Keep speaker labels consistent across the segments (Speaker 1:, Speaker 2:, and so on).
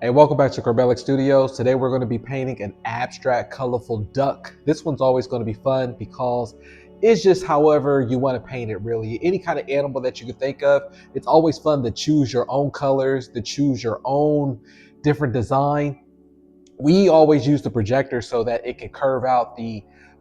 Speaker 1: Hey, welcome back to Corbellic Studios. Today we're going to be painting an abstract, colorful duck. This one's always going to be fun because it's just however you want to paint it, really. Any kind of animal that you can think of, it's always fun to choose your own colors, to choose your own different design. We always use the projector so that it can curve out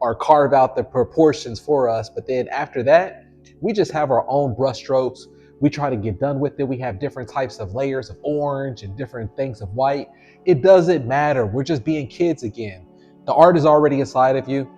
Speaker 1: or carve out the proportions for us. But then after that, we just have our own brush strokes. We try to get done with it. We have different types of layers of orange and different things of white. It doesn't matter. We're just being kids again. The art is already inside of you.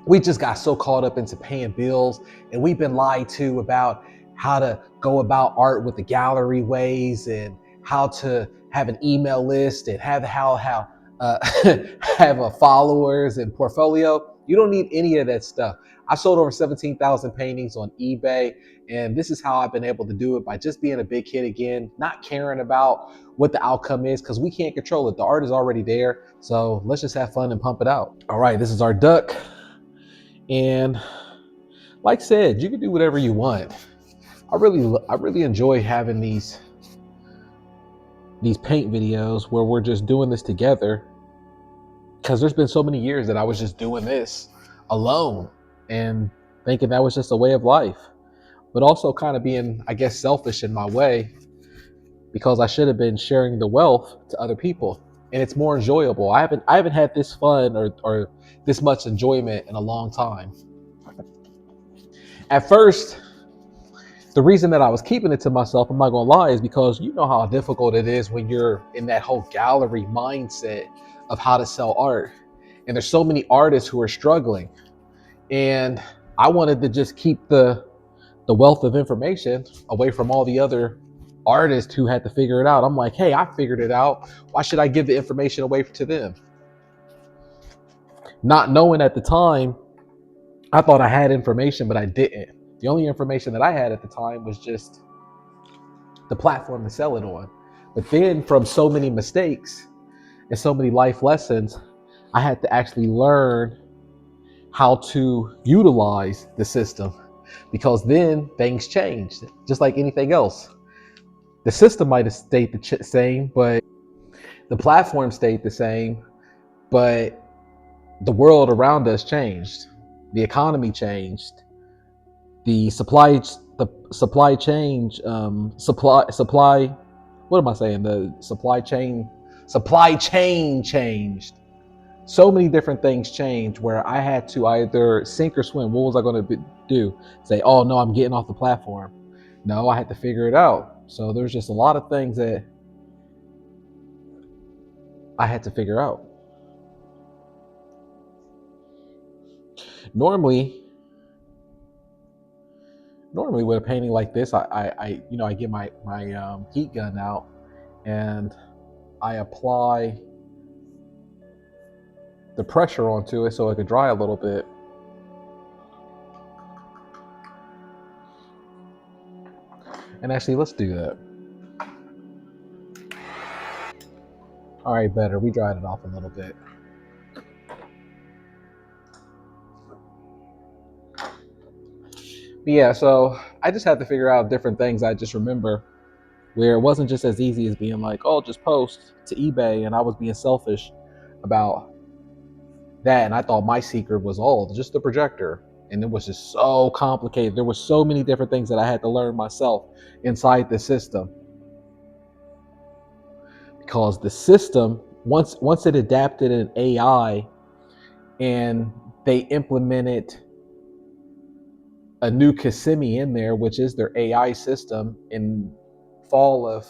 Speaker 1: We just got so caught up into paying bills, and we've been lied to about how to go about art with the gallery ways and how to have an email list and how uh, have a followers and portfolio. You don't need any of that stuff. I sold over 17,000 paintings on eBay, and this is how I've been able to do it by just being a big kid again, not caring about what the outcome is because we can't control it. The art is already there, so let's just have fun and pump it out. All right, this is our duck. And like I said, you can do whatever you want. I really enjoy having these paint videos where we're just doing this together, because there's been so many years that I was just doing this alone and thinking that was just a way of life, but also kind of being, I guess, selfish in my way, because I should have been sharing the wealth to other people, and it's more enjoyable. I haven't had this fun or this much enjoyment in a long time. At first, the reason that I was keeping it to myself, I'm not gonna lie, is because you know how difficult it is when you're in that whole gallery mindset of how to sell art. And there's so many artists who are struggling. And I wanted to just keep the wealth of information away from all the other artists who had to figure it out. I'm like, hey, I figured it out. Why should I give the information away to them? Not knowing at the time, I thought I had information, but I didn't. The only information that I had at the time was just the platform to sell it on. But then from so many mistakes and so many life lessons, I had to actually learn how to utilize the system, because then things changed, just like anything else. The system might have stayed the same, but the platform stayed the same, but the world around us changed. The economy changed. The supply change supply what am I saying? The supply chain changed. So many different things changed where I had to either sink or swim. What was I going to do? Say, oh no, I'm getting off the platform. No, I had to figure it out. So there's just a lot of things that I had to figure out. Normally, normally with a painting like this, I get my heat gun out and I apply the pressure onto it so it could dry a little bit. And actually, let's do that. All right, better. We dried it off a little bit. But yeah, so I just had to figure out different things. I just remember where it wasn't just as easy as being like, oh, just post to eBay. And I was being selfish about that. And I thought my secret was all just the projector. And it was just so complicated. There were so many different things that I had to learn myself inside the system. Because the system, once it adapted an AI and they implemented a new Kissimmee in there, which is their AI system, in fall of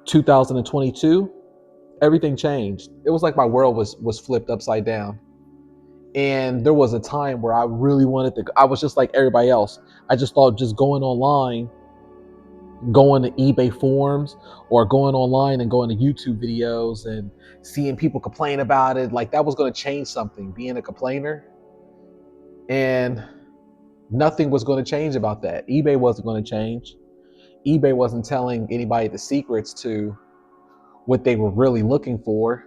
Speaker 1: 2022, everything changed. It was like my world was flipped upside down. And there was a time where I really wanted to, I was just like everybody else. I just thought just going online, going to eBay forums, or going online and going to YouTube videos and seeing people complain about it, like that was going to change something, being a complainer. And nothing was going to change about that. eBay wasn't going to change. eBay wasn't telling anybody the secrets to what they were really looking for.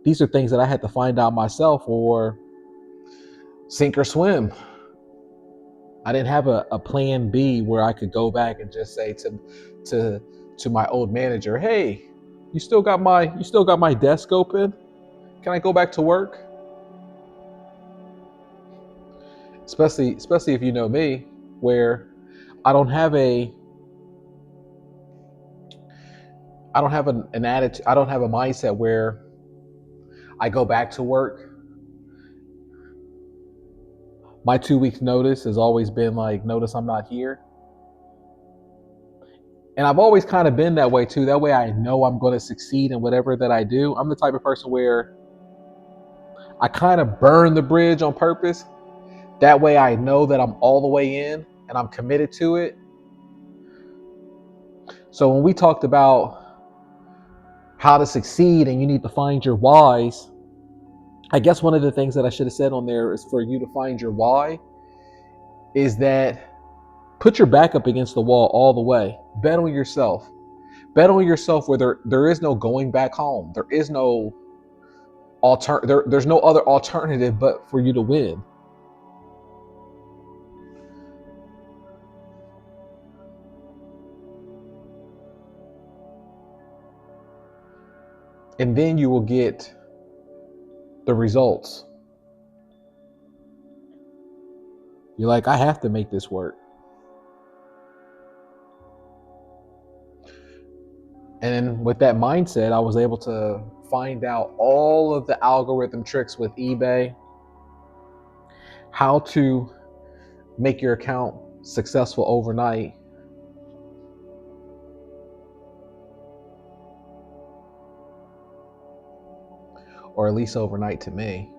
Speaker 1: These are things that I had to find out myself, or sink or swim. I didn't have a plan B where I could go back and just say to my old manager, hey, You still got my desk open? Can I go back to work? Especially if you know me, where I don't have a I don't have an attitude, I don't have a mindset where I go back to work. My 2 weeks notice has always been like, notice I'm not here. And I've always kind of been that way too. That way I know I'm going to succeed in whatever that I do. I'm the type of person where I kind of burn the bridge on purpose. That way I know that I'm all the way in and I'm committed to it. So when we talked about how to succeed and you need to find your whys, I guess one of the things that I should have said on there is for you to find your why is that put your back up against the wall all the way. Bet on yourself. Bet on yourself where there is no going back home. There is no there's no other alternative but for you to win. And then you will get the results. You're like, I have to make this work. And with that mindset, I was able to find out all of the algorithm tricks with eBay, how to make your account successful overnight. Or at least overnight to me.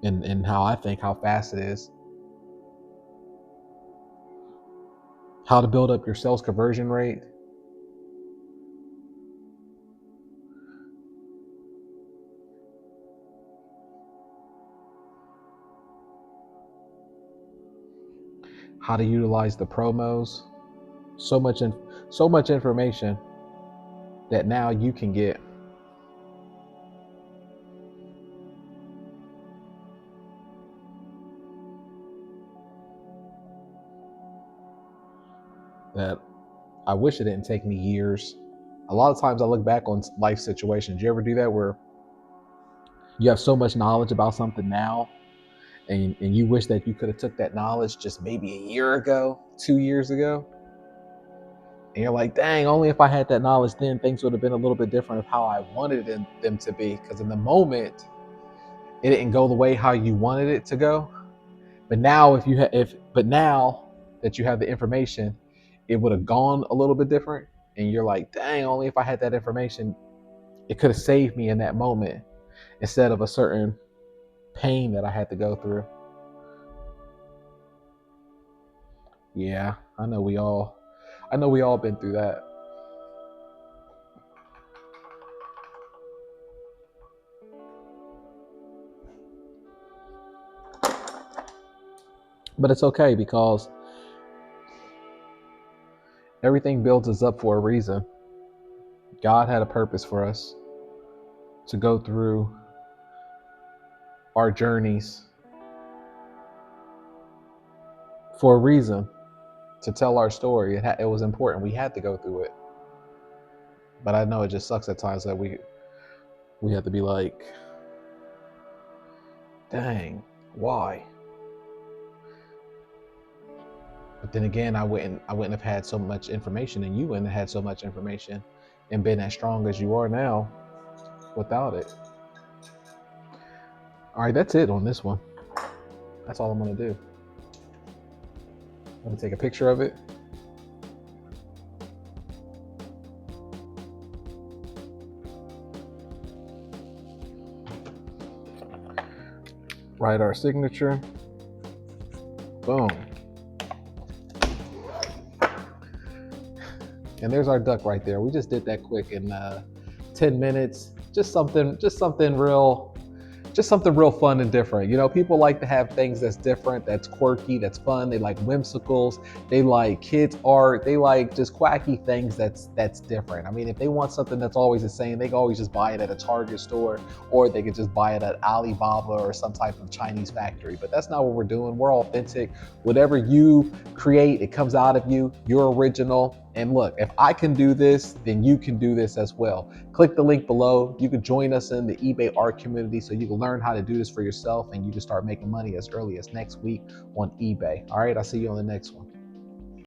Speaker 1: And how I think how fast it is. How to build up your sales conversion rate. How to utilize the promos. So much information that now you can get. That I wish it didn't take me years. A lot of times I look back on life situations. You ever do that where you have so much knowledge about something now and you wish that you could have took that knowledge just maybe a year ago, 2 years ago? And you're like, dang, only if I had that knowledge then things would have been a little bit different of how I wanted them to be. Because in the moment, it didn't go the way how you wanted it to go. But now but now that you have the information, it would have gone a little bit different. And you're like, dang, only if I had that information, it could have saved me in that moment instead of a certain pain that I had to go through. Yeah, I know we all been through that. But it's okay because everything builds us up for a reason. God had a purpose for us to go through our journeys for a reason, to tell our story. It was important. We had to go through it. But I know it just sucks at times that we have to be like, dang, why? But then again, I wouldn't have had so much information, and you wouldn't have had so much information and been as strong as you are now without it. All right, that's it on this one. That's all I'm gonna do. I'm gonna take a picture of it. Write our signature. Boom. And there's our duck right there. We just did that quick in 10 minutes. Just something real fun and different. You know, people like to have things that's different, that's quirky, that's fun. They like whimsicals. They like kids art. They like just quacky things that's different. I mean, if they want something that's always the same, they can always just buy it at a Target store, or they could just buy it at Alibaba or some type of Chinese factory. But that's not what we're doing. We're authentic. Whatever you create, it comes out of you. You're original. And look, if I can do this, then you can do this as well. Click the link below. You can join us in the eBay art community so you can learn how to do this for yourself and you can start making money as early as next week on eBay. All right, I'll see you on the next one.